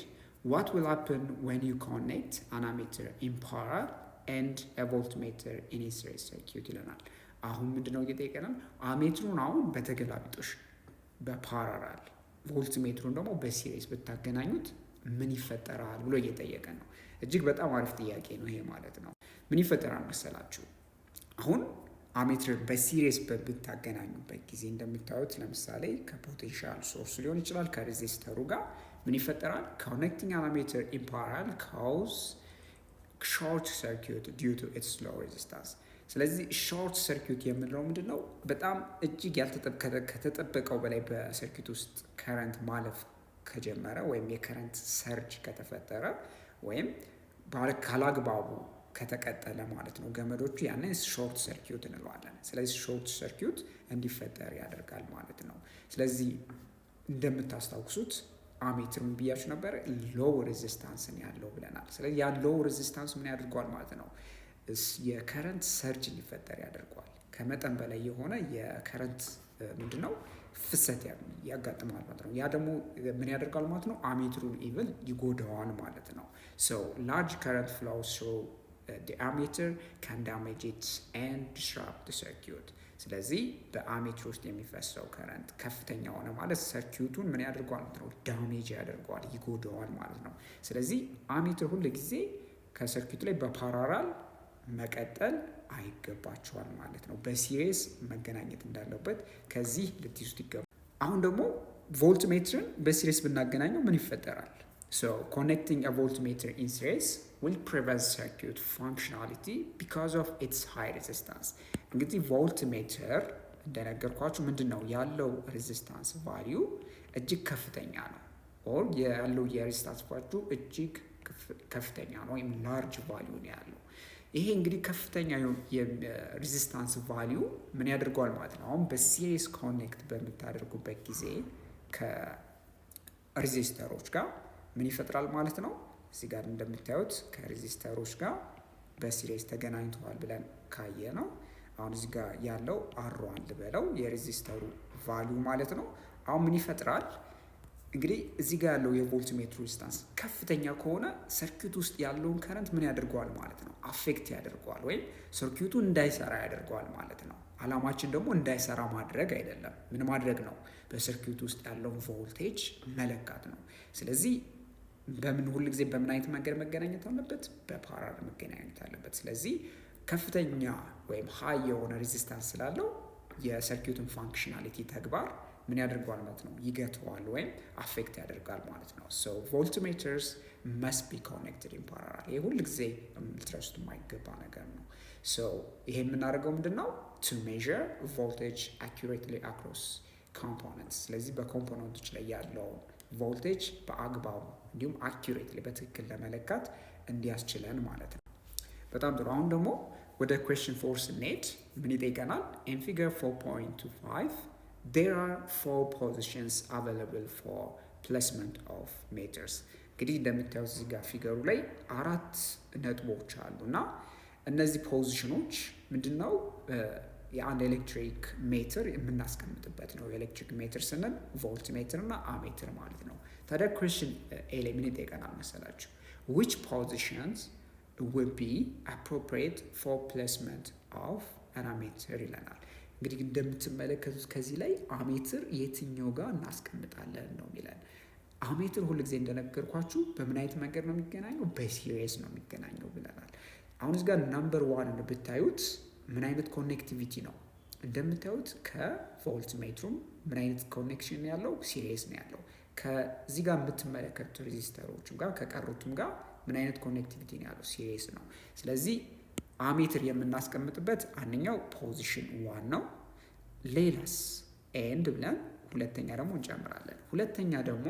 what will happen when you connect an ammeter in parallel and a voltmeter in a series circuit ይለናል። አሁን ምንድነው እየጠየቀናል? አሜትሩን አሁን በተገላቢጦሽ በፓራላል ቮልትሜትሩን ደግሞ በሲሪስ ብታገናኙት ምን ይፈጠራል ብሎ እየጠየቀን ነው። እጅግ በጣም አሪፍ ጥያቄ ነው ይሄ ማለት ነው። ምን ይፈጠራል መሰላችሁ? አሁን አሜትር በሲሪስ በምታገናኙበት ጊዜ እንደምታዩት ለምሳሌ ከፖቴንሻል ሶርስ ሊሆን ይችላል ከሬዚስተሩ ጋር ምን ይፈጠራል? ኮኔክቲንግ አን አሜትር ኢን ፓራለል ካውዝ ሾርት ሰርኪዩት ዲዩ ቱ ኢትስ ሎው ሬዚስታንስ። ስለዚህ ሾርት ሰርኪዩት የምንለው ምንድን ነው? በጣም እጅግ ከተጠበቀው በላይ በሰርኪዩት ውስጥ ከረንት ማለፍ ከጀመረ ወይም የከረንት ሰርጅ ከተፈጠረ ወይም ካላግባቡ ከተቀጠለ ማለት ነው ገመዶቹ፣ ያንን ሾርት ሰርኪዩት እንለዋለን። ስለዚህ ሾርት ሰርኪዩት እንዲፈጠር ያደርጋል ማለት ነው። ስለዚህ እንደምታስታውሱት አሜትሩን ብያችሁ ነበር ሎው ሬዚስታንስን ያለው ብለናል። ስለዚህ ያ ሎው ሬዚስታንስ ምን ያደርገዋል ማለት ነው? የከረንት ሰርጅ እንዲፈጠር ያደርገዋል። ከመጠን በላይ የሆነ የከረንት ምንድነው ፍሰት ያጋጥማል ማለት ነው። ያ ደግሞ ምን ያደርጋል ማለት ነው? አሜትሩን ኢቭን ይጎዳዋል ማለት ነው። so large current flows through the ammeter can damage it and disrupt the circuit። ስለዚህ በአሜትር ውስጥ የሚፈሰው ከረንት ከፍተኛ ሆነ ማለት ሰርኪዩቱን ምን ያደርገዋል ማለት ነው? ዳሜጅ ያደርገዋል፣ ይጎዳዋል ማለት ነው። ስለዚህ አሜትር ሁል ጊዜ ከሰርኪዩቱ ላይ በፓራላል መቀጠል አይገባቸዋል ማለት ነው። በሲሪስ መገናኘት እንዳለበት ከዚህ ልትይዙት ይገባል። አሁን ደግሞ ቮልትሜትርን በሲሪስ ብናገናኘው ምን ይፈጠራል? so connecting a voltmeter in series will prevent circuit functionality because of its high resistance። እንግዲህ ቮልትሜትር እንደነገርኳችሁ ምንድን ነው ያለው ሬዚስታንስ ቫልዩ እጅግ ከፍተኛ ነው። ኦር ያለው የሬዚስታንስ ቫልዩ እጅግ ከፍተኛ ነው ወይም ላርጅ ቫልዩ ነው ያለው። ይሄ እንግዲህ ከፍተኛ የሬዚስታንስ ቫልዩ ምን ያደርገዋል ማለት ነው? አሁን በሲሪስ ኮኔክት በምታደርጉበት ጊዜ ከሬዚስተሮች ጋር ምን ይፈጥራል ማለት ነው? እዚህ ጋር እንደምታዩት ከሬዚስተሮች ጋር በሲሪስ ተገናኝተዋል ብለን ካየ ነው። አሁን እዚህ ጋር ያለው አር1 ልበለው የሬዚስተሩ ቫልዩ ማለት ነው። አሁን ምን ይፈጥራል? እንግዲህ እዚህ ጋር ያለው የቮልትሜትር ሬዚስታንስ ከፍተኛ ከሆነ ሰርኪዩት ውስጥ ያለውን ከረንት ምን ያደርገዋል ማለት ነው? አፌክት ያደርገዋል ወይም ሰርኪዩቱ እንዳይሰራ ያደርገዋል ማለት ነው። አላማችን ደግሞ እንዳይሰራ ማድረግ አይደለም። ምን ማድረግ ነው? በሰርኪዩት ውስጥ ያለውን ቮልቴጅ መለካት ነው። ስለዚህ በምን ሁል ጊዜ በምን አይነት መንገድ መገናኘት አለበት? በፓራላል መገናኘት አለበት። ስለዚህ ከፍተኛ ወይም ሃይ የሆነ ሬዚስታንስ ስላለው የሰርኪዩትን ፋንክሽናሊቲ ተግባር ምን ያደርገዋል ማለት ነው? ይገተዋል ወይም አፌክት ያደርጋል ማለት ነው። so voltmeters must be connected in parallel። ይሄ ሁል ጊዜ ልትረሱት የማይገባ ነገር ነው። so ይሄ የምናደርገው ምንድነው? to measure voltage accurately across components። ስለዚህ በኮምፖነንቶች ላይ ያለውን ቮልቴጅ በአግባቡ እንዲሁም አኪዩሬትሊ በትክክል ለመለካት እንዲያስችለን ማለት ነው። በጣም ጥሩ። አሁን ደግሞ ወደ question 4 ስንሄድ ምን ይጠይቀናል? in figure 4.25 there are 4 positions available for placement of meters። እንግዲህ እንደምታዩት እዚህ ጋር ፊገሩ ላይ 4 ነጥቦች አሉ እና እነዚህ ፖዚሽኖች ምንድነው? የአንድ ኤሌክትሪክ ሜትር የምናስቀምጥበት ነው። የኤሌክትሪክ ሜትር ስንል ቮልት ሜትር እና አሜትር ማለት ነው። ታዲያ ኩዌስችን ኤ ላይ ምን ይጠይቀናል መሰላችሁ? which positions will be appropriate for placement of an ammeter ይለናል። እንግዲህ እንደምትመለከቱት ከዚህ ላይ አሜትር የትኛው ጋር እናስቀምጣለን ነው የሚለን። አሜትር ሁልጊዜ እንደነገርኳችሁ በምን አይነት መንገድ ነው የሚገናኘው? በሲሪስ ነው የሚገናኘው ብለናል። አሁን እዚህ ጋር ናምበር 1 ብታዩት ምን አይነት ኮኔክቲቪቲ ነው? እንደምታዩት ከቮልት ሜትሩም ምን አይነት ኮኔክሽን ያለው ሲሪየስ ነው ያለው። ከዚህ ጋር የምትመለከቱት ሬዚስተሮችም ጋር ከቀሩትም ጋር ምን አይነት ኮኔክቲቪቲ ነው ያለው ሲሪየስ ነው። ስለዚህ አሜትር የምናስቀምጥበት አንደኛው ፖዚሽን 1 ነው። ሌላስ ኤንድ ብለን ሁለተኛ ደግሞ እንጨምራለን። ሁለተኛ ደግሞ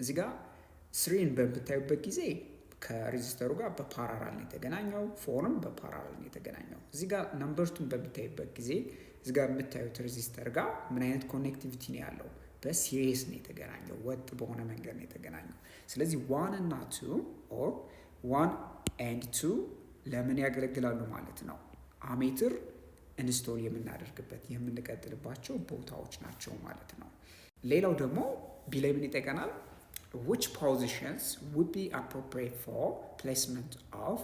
እዚህ ጋር ስሪን በምታዩበት ጊዜ ከሬዚስተሩ ጋር በፓራራል ነው የተገናኘው። ፎርም በፓራራል ነው የተገናኘው። እዚህ ጋር ነምበርቱን በምታዩበት ጊዜ እዚህ ጋር የምታዩት ሬዚስተር ጋር ምን አይነት ኮኔክቲቪቲ ነው ያለው? በሲሪየስ ነው የተገናኘው። ወጥ በሆነ መንገድ ነው የተገናኘው። ስለዚህ 1 እና 2 ኦር 1 ኤንድ 2 ለምን ያገለግላሉ ማለት ነው? አሜትር ኢንስቶል የምናደርግበት የምንቀጥልባቸው ቦታዎች ናቸው ማለት ነው። ሌላው ደግሞ ቢላይ ምን ይጠይቀናል? which positions would be appropriate for placement of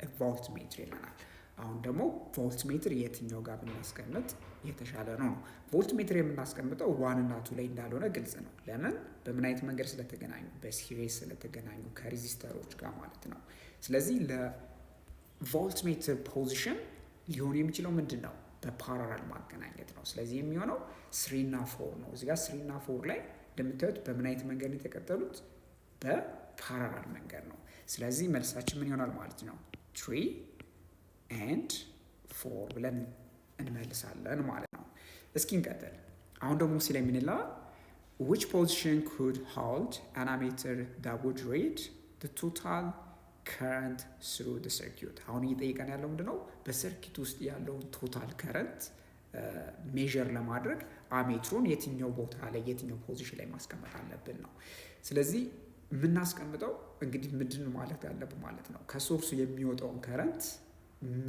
a voltmeter ይለናል። አሁን ደግሞ ቮልትሜትር የትኛው ጋር ብናስቀምጥ የተሻለ ነው? ቮልትሜትር የምናስቀምጠው 1 እና 2 ላይ እንዳልሆነ ግልጽ ነው። ለምን? በምን አይነት መንገድ ስለተገናኙ? በሲሪየስ ስለተገናኙ ከሬዚስተሮች ጋር ማለት ነው። ስለዚህ ለቮልትሜትር ፖዚሽን ሊሆን የሚችለው ምንድን ነው? በፓራራል ማገናኘት ነው። ስለዚህ የሚሆነው 3 እና 4 ነው። እዚህ ጋር 3 እና 4 ላይ እንደምታዩት በምን አይነት መንገድ የተቀጠሉት? በፓራራል መንገድ ነው። ስለዚህ መልሳችን ምን ይሆናል ማለት ነው? 3 and 4 ብለን እንመልሳለን ማለት ነው። እስኪ እንቀጥል። አሁን ደግሞ ሲል ምን ይላል? which position could hold an ammeter that would read the total current through the circuit? አሁን እየጠየቀን ያለው ምንድነው? በሰርኪት ውስጥ ያለውን ቶታል ከረንት ሜዥር ለማድረግ አሜትሩን የትኛው ቦታ ላይ የትኛው ፖዚሽን ላይ ማስቀመጥ አለብን ነው። ስለዚህ የምናስቀምጠው እንግዲህ ምንድን ማለት ያለብን ማለት ነው? ከሶርሱ የሚወጣውን ከረንት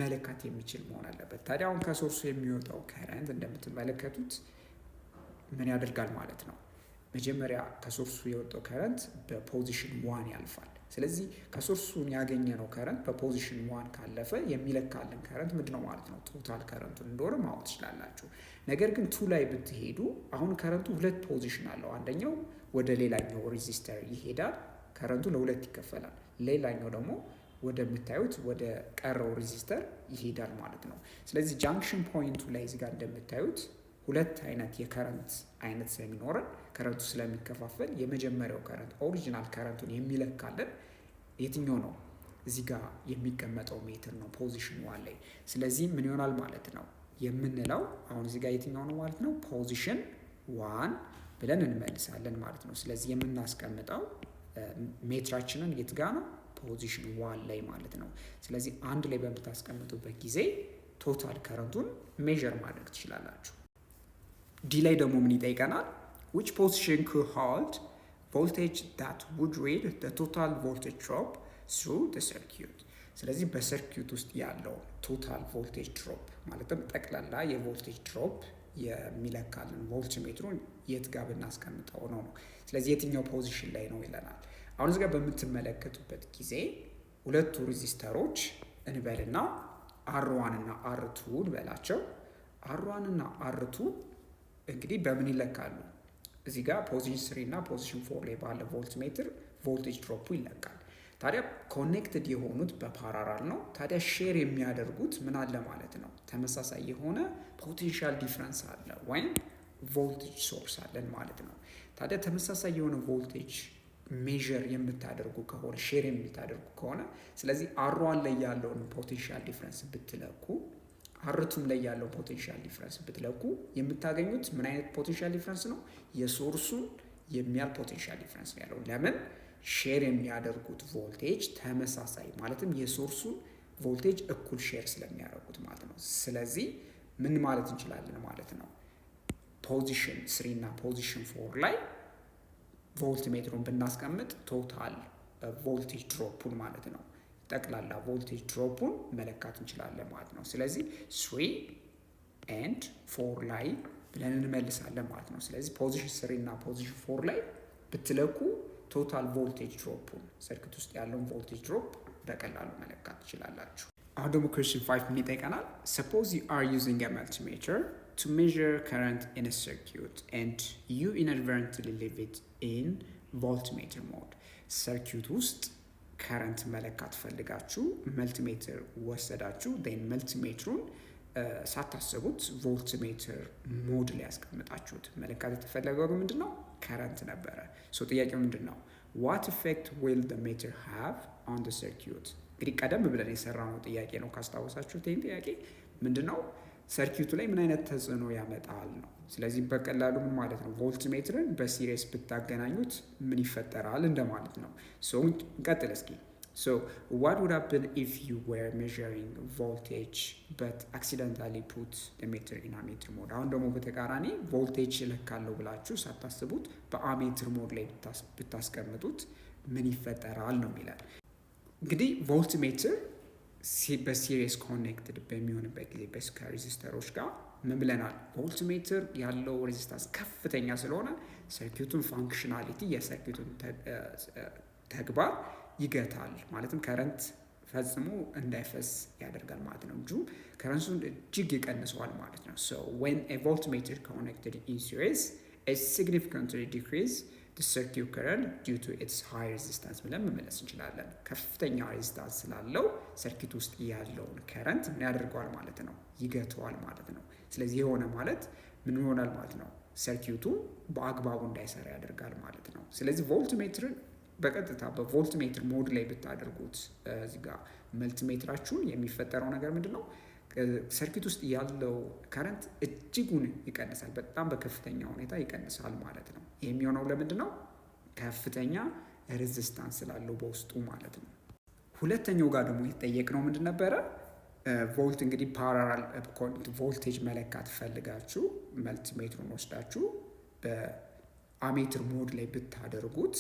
መለካት የሚችል መሆን አለበት። ታዲያ አሁን ከሶርሱ የሚወጣው ከረንት እንደምትመለከቱት ምን ያደርጋል ማለት ነው? መጀመሪያ ከሶርሱ የወጣው ከረንት በፖዚሽን 1 ያልፋል። ስለዚህ ከሶርሱን ያገኘነው ከረንት በፖዚሽን 1 ካለፈ የሚለካልን ከረንት ምንድነው ማለት ነው? ቶታል ከረንቱን እንደሆነ ማወቅ ትችላላችሁ። ነገር ግን 2 ላይ ብትሄዱ አሁን ከረንቱ 2 ፖዚሽን አለው። አንደኛው ወደ ሌላኛው ሬዚስተር ይሄዳል፣ ከረንቱ ለ2 ይከፈላል። ሌላኛው ደግሞ ወደምታዩት ወደ ቀረው ሬዚስተር ይሄዳል ማለት ነው። ስለዚህ ጃንክሽን ፖይንቱ ላይ እዚህ ጋር እንደምታዩት 2 አይነት የከረንት አይነት ስለሚኖረን ከረንቱ ስለሚከፋፈል የመጀመሪያው ከረንት ኦሪጂናል ከረንቱን የሚለካልን የትኛው ነው? እዚህ ጋር የሚቀመጠው ሜትር ነው ፖዚሽን 1 ላይ። ስለዚህ ምን ይሆናል ማለት ነው የምንለው አሁን እዚህ ጋር የትኛው ነው ማለት ነው? ፖዚሽን 1 ብለን እንመልሳለን ማለት ነው። ስለዚህ የምናስቀምጠው ሜትራችንን የት ጋር ነው? ፖዚሽን 1 ላይ ማለት ነው። ስለዚህ አንድ ላይ በምታስቀምጡበት ጊዜ ቶታል ከረንቱን ሜዥር ማድረግ ትችላላችሁ። ዲ ላይ ደግሞ ምን ይጠይቀናል? which position could hold voltage that would read the total voltage drop through the circuit? ስለዚህ በሰርኪዩት ውስጥ ያለው ቶታል ቮልቴጅ ድሮፕ ማለትም ጠቅላላ የቮልቴጅ ድሮፕ የሚለካልን ቮልትሜትሩን የት ጋር ብናስቀምጠው ነው። ስለዚህ የትኛው ፖዚሽን ላይ ነው ይለናል። አሁን እዚህ ጋር በምትመለከቱበት ጊዜ ሁለቱ ሬዚስተሮች እንበልና R1 እና R2 እንበላቸው። R1 እና R2 እንግዲህ በምን ይለካሉ? እዚህ ጋር ፖዚሽን 3 እና ፖዚሽን 4 ላይ ባለ ቮልትሜትር ቮልቴጅ ድሮፑ ይለካል። ታዲያ ኮኔክትድ የሆኑት በፓራራል ነው። ታዲያ ሼር የሚያደርጉት ምን አለ ማለት ነው? ተመሳሳይ የሆነ ፖቴንሻል ዲፍረንስ አለ ወይም ቮልቴጅ ሶርስ አለን ማለት ነው። ታዲያ ተመሳሳይ የሆነ ቮልቴጅ ሜዥር የምታደርጉ ከሆነ ሼር የምታደርጉ ከሆነ ስለዚህ R1 ላይ ያለውን ፖቴንሻል ዲፍረንስ ብትለኩ R2 ላይ ያለው ፖቴንሻል ዲፍረንስ ብትለኩ የምታገኙት ምን አይነት ፖቴንሻል ዲፍረንስ ነው? የሶርሱን የሚያል ፖቴንሻል ዲፍረንስ ነው ያለው። ለምን? ሼር የሚያደርጉት ቮልቴጅ ተመሳሳይ ማለትም የሶርሱን ቮልቴጅ እኩል ሼር ስለሚያደርጉት ማለት ነው። ስለዚህ ምን ማለት እንችላለን ማለት ነው? ፖዚሽን 3 እና ፖዚሽን 4 ላይ ቮልትሜትሩን ብናስቀምጥ ቶታል ቮልቴጅ ድሮፑን ማለት ነው ጠቅላላ ቮልቴጅ ድሮፑን መለካት እንችላለን ማለት ነው። ስለዚህ 3 and 4 ላይ ብለን እንመልሳለን ማለት ነው። ስለዚህ ፖዚሽን 3 እና ፖዚሽን 4 ላይ ብትለኩ ቶታል ቮልቴጅ ድሮፑን ሰርኪት ውስጥ ያለውን ቮልቴጅ ድሮፕ በቀላሉ መለካት ትችላላችሁ። አሁን ደግሞ ኩዌስችን 5 ምን ይጠይቀናል? suppose you are using a multimeter to measure current in a circuit and you inadvertently leave it in voltmeter mode. ሰርኪት ውስጥ ከረንት መለካት ፈልጋችሁ መልቲሜትር ወሰዳችሁ። then መልቲሜትሩን ሳታስቡት ቮልት ሜትር ሞድ ላይ ያስቀምጣችሁት። መለካት የተፈለገው ምንድን ነው? ከረንት ነበረ። ጥያቄው ምንድን ነው? ዋት ኢፌክት ዊል ዘ ሜትር ሃቭ ኦን ዘ ሰርኪዩት? እንግዲህ ቀደም ብለን የሰራነው ጥያቄ ነው ካስታወሳችሁት። ይህን ጥያቄ ምንድን ነው? ሰርኪዩቱ ላይ ምን አይነት ተጽዕኖ ያመጣል ነው። ስለዚህ በቀላሉ ምን ማለት ነው? ቮልት ሜትርን በሲሪስ ብታገናኙት ምን ይፈጠራል እንደማለት ነው። እንቀጥል እስኪ። what would happen if you were measuring voltage but accidentally put the meter in ammeter mode? አሁን ደግሞ በተቃራኒ ቮልቴጅ እለካለሁ ብላችሁ ሳታስቡት በአሜትር ሞድ ላይ ብታስቀምጡት ምን ይፈጠራል ነው የሚላል። እንግዲህ ቮልት ሜትር በሲሪየስ ኮኔክትድ በሚሆንበት ጊዜ ከሬዚስተሮች ጋር ምን ብለናል? ቮልት ሜትር ያለው ሬዚስታንስ ከፍተኛ ስለሆነ ሰርኪዩቱን ፋንክሽናሊቲ የሰርኪዩቱን ተግባር ይገታል። ማለትም ከረንት ፈጽሞ እንዳይፈስ ያደርጋል ማለት ነው እንጂ ከረንቱን እጅግ ይቀንሰዋል ማለት ነው። when a voltmeter connected in series it significantly decrease the circuit current due to its high resistance ብለን መመለስ እንችላለን። ከፍተኛ ሬዚስታንስ ስላለው ሰርኪት ውስጥ ያለውን ከረንት ምን ያደርገዋል ማለት ነው? ይገተዋል ማለት ነው። ስለዚህ የሆነ ማለት ምን ይሆናል ማለት ነው? ሰርኪቱ በአግባቡ እንዳይሰራ ያደርጋል ማለት ነው። ስለዚህ ቮልትሜትርን በቀጥታ በቮልት ሜትር ሞድ ላይ ብታደርጉት እዚህ ጋር መልቲሜትራችሁን የሚፈጠረው ነገር ምንድን ነው? ሰርኪት ውስጥ ያለው ከረንት እጅጉን ይቀንሳል። በጣም በከፍተኛ ሁኔታ ይቀንሳል ማለት ነው። የሚሆነው ለምንድን ነው? ከፍተኛ ሬዚስታንስ ስላለው በውስጡ ማለት ነው። ሁለተኛው ጋር ደግሞ የተጠየቅነው ምንድን ነበረ? ቮልት እንግዲህ ፓራላል ቮልቴጅ መለካት ፈልጋችሁ መልቲሜትሩን ወስዳችሁ በአሜትር ሞድ ላይ ብታደርጉት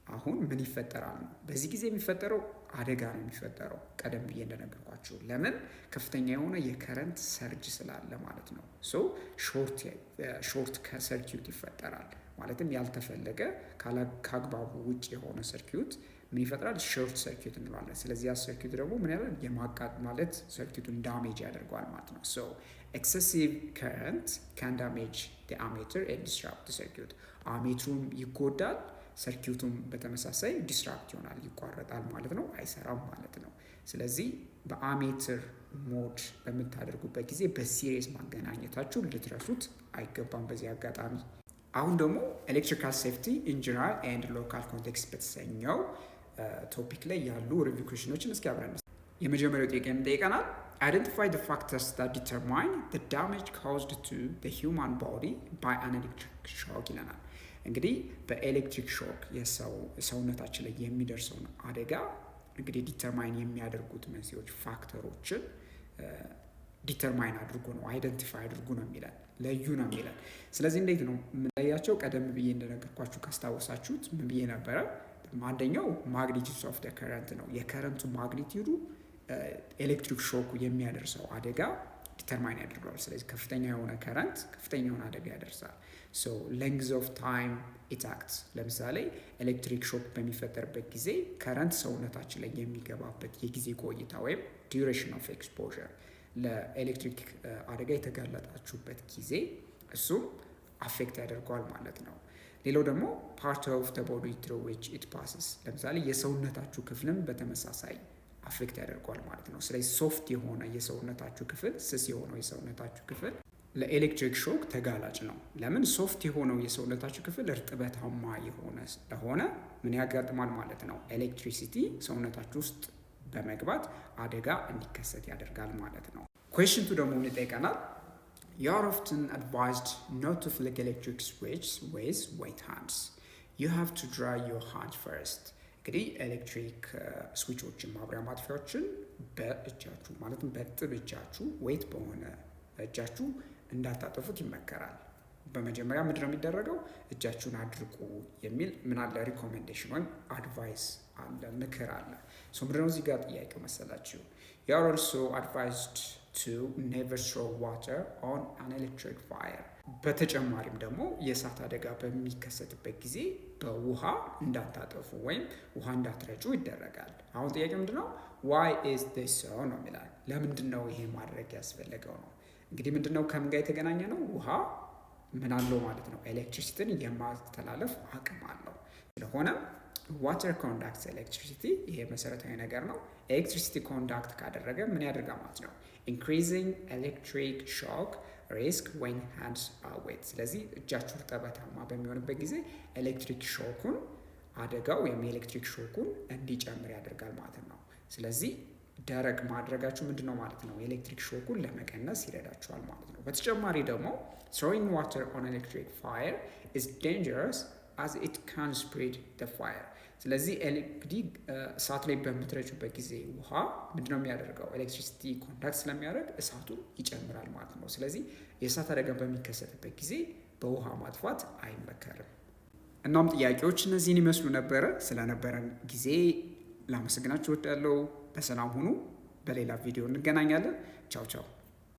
አሁን ምን ይፈጠራል ነው። በዚህ ጊዜ የሚፈጠረው አደጋ ነው የሚፈጠረው። ቀደም ብዬ እንደነገርኳችሁ ለምን? ከፍተኛ የሆነ የከረንት ሰርጅ ስላለ ማለት ነው። ሾርት ከሰርኪዩት ይፈጠራል። ማለትም ያልተፈለገ ከአግባቡ ውጭ የሆነ ሰርኪዩት ምን ይፈጥራል? ሾርት ሰርኪዩት እንለዋለን። ስለዚህ ያ ሰርኪዩት ደግሞ ምን ያለ የማቃጥ ማለት ሰርኪዩቱን ዳሜጅ ያደርገዋል ማለት ነው። ኤክሰሲቭ ከረንት ካን ዳሜጅ አሜትር ኤንድ ዲስራፕት ሰርኪዩት። አሜትሩም ይጎዳል፣ ሰርኪዩቱም በተመሳሳይ ዲስራፕት ይሆናል፣ ይቋረጣል ማለት ነው፣ አይሰራም ማለት ነው። ስለዚህ በአሜትር ሞድ በምታደርጉበት ጊዜ በሲሪየስ ማገናኘታችሁ ልትረሱት አይገባም በዚህ አጋጣሚ። አሁን ደግሞ ኤሌክትሪካል ሴፍቲ ኢን ጀነራል ኤንድ ሎካል ኮንቴክስት በተሰኘው ቶፒክ ላይ ያሉ ሪቪው ኩዌሽኖችን እስኪ አብረን የመጀመሪያው ጥያቄ እንጠይቀናል። አይደንቲፋይ ዘ ፋክተርስ ዛት ዲተርማይን ዘ ዳሜጅ ካውዝድ ቱ ዘ ሂውማን ቦዲ ባይ አን ኤሌክትሪክ ሾክ ይለናል። እንግዲህ በኤሌክትሪክ ሾክ ሰውነታችን ላይ የሚደርሰውን አደጋ እንግዲህ ዲተርማይን የሚያደርጉት መንስኤዎች ፋክተሮችን ዲተርማይን አድርጉ ነው፣ አይደንቲፋይ አድርጉ ነው የሚለን፣ ለዩ ነው የሚለን። ስለዚህ እንዴት ነው የምንለያቸው? ቀደም ብዬ እንደነገርኳችሁ ካስታወሳችሁት ምን ብዬ ነበረ? አንደኛው ማግኒቲዩድ ኦፍ ደ ከረንት ነው። የከረንቱ ማግኒቲዩዱ ኤሌክትሪክ ሾኩ የሚያደርሰው አደጋ ዲተርማይን ያደርገዋል። ስለዚህ ከፍተኛ የሆነ ከረንት ከፍተኛ የሆነ አደጋ ያደርሳል። ሌንግዝ ኦፍ ታይም ኢት አክትስ። ለምሳሌ ኤሌክትሪክ ሾክ በሚፈጠርበት ጊዜ ከረንት ሰውነታችን ላይ የሚገባበት የጊዜ ቆይታ ወይም ዲዩሬሽን ኦፍ ኤክስፖዠር፣ ለኤሌክትሪክ አደጋ የተጋለጣችሁበት ጊዜ እሱም አፌክት ያደርገዋል ማለት ነው። ሌላው ደግሞ ፓርት ኦፍ ዘ ቦዲ ትሩ ዊች ኢት ፓስስ። ለምሳሌ የሰውነታችሁ ክፍልም በተመሳሳይ አፌክት ያደርገዋል ማለት ነው። ስለዚህ ሶፍት የሆነ የሰውነታችሁ ክፍል፣ ስስ የሆነው የሰውነታችሁ ክፍል ለኤሌክትሪክ ሾክ ተጋላጭ ነው። ለምን? ሶፍት የሆነው የሰውነታችሁ ክፍል እርጥበታማ የሆነ ስለሆነ ምን ያጋጥማል ማለት ነው? ኤሌክትሪሲቲ ሰውነታችሁ ውስጥ በመግባት አደጋ እንዲከሰት ያደርጋል ማለት ነው። ኩዌስችን ቱ ደግሞ ምን ይጠይቀናል? You are often advised not to flick electric switches with wet hands. You have to dry your hands first. እንግዲህ ኤሌክትሪክ ስዊቾችን ማብሪያ ማጥፊያዎችን በእጃችሁ ማለትም በእርጥብ እጃችሁ ዌት በሆነ እጃችሁ እንዳታጠፉት ይመከራል። በመጀመሪያ ምንድን ነው የሚደረገው? እጃችሁን አድርቁ የሚል ምን አለ? ሪኮሜንዴሽን ወይም አድቫይስ አለ፣ ምክር አለ። ምንድን ነው እዚህ ጋር ጥያቄው መሰላችሁ? You are also advised to never throw water on an electric fire. በተጨማሪም ደግሞ የእሳት አደጋ በሚከሰትበት ጊዜ በውሃ እንዳታጠፉ ወይም ውሃ እንዳትረጩ ይደረጋል። አሁን ጥያቄ ምንድነው? why is this so ነው የሚላል። ለምንድን ነው ይሄ ማድረግ ያስፈለገው ነው። እንግዲህ ምንድነው ከምን ጋር የተገናኘ ነው? ውሃ ምን አለው ማለት ነው? ኤሌክትሪሲቲን የማስተላለፍ አቅም አለው። ስለሆነ ዋተር ኮንዳክትስ ኤሌክትሪሲቲ። ይሄ መሰረታዊ ነገር ነው። ኤሌክትሪሲቲ ኮንዳክት ካደረገ ምን ያደርጋል ማለት ነው? ኢንክሪዚንግ ኤሌክትሪክ ሾክ ሪስክ ዌን ሃንድስ አር ዌት። ስለዚህ እጃችሁ እርጥበታማ በሚሆንበት ጊዜ ኤሌክትሪክ ሾኩን አደጋው ወይም የኤሌክትሪክ ሾኩን እንዲጨምር ያደርጋል ማለት ነው። ስለዚህ ደረቅ ማድረጋችሁ ምንድነው ማለት ነው? የኤሌክትሪክ ሾኩን ለመቀነስ ይረዳችኋል ማለት ነው። በተጨማሪ ደግሞ throwing water on electric fire is dangerous as it can spread the fire። ስለዚህ እንግዲህ እሳት ላይ በምትረጩበት ጊዜ ውሃ ምንድነው የሚያደርገው? ኤሌክትሪሲቲ ኮንዳክት ስለሚያደርግ እሳቱን ይጨምራል ማለት ነው። ስለዚህ የእሳት አደጋ በሚከሰትበት ጊዜ በውሃ ማጥፋት አይመከርም። እናም ጥያቄዎች እነዚህን ይመስሉ ነበረ። ስለነበረን ጊዜ ላመሰግናችሁ እወዳለሁ። በሰላም ሁኑ። በሌላ ቪዲዮ እንገናኛለን። ቻው ቻው።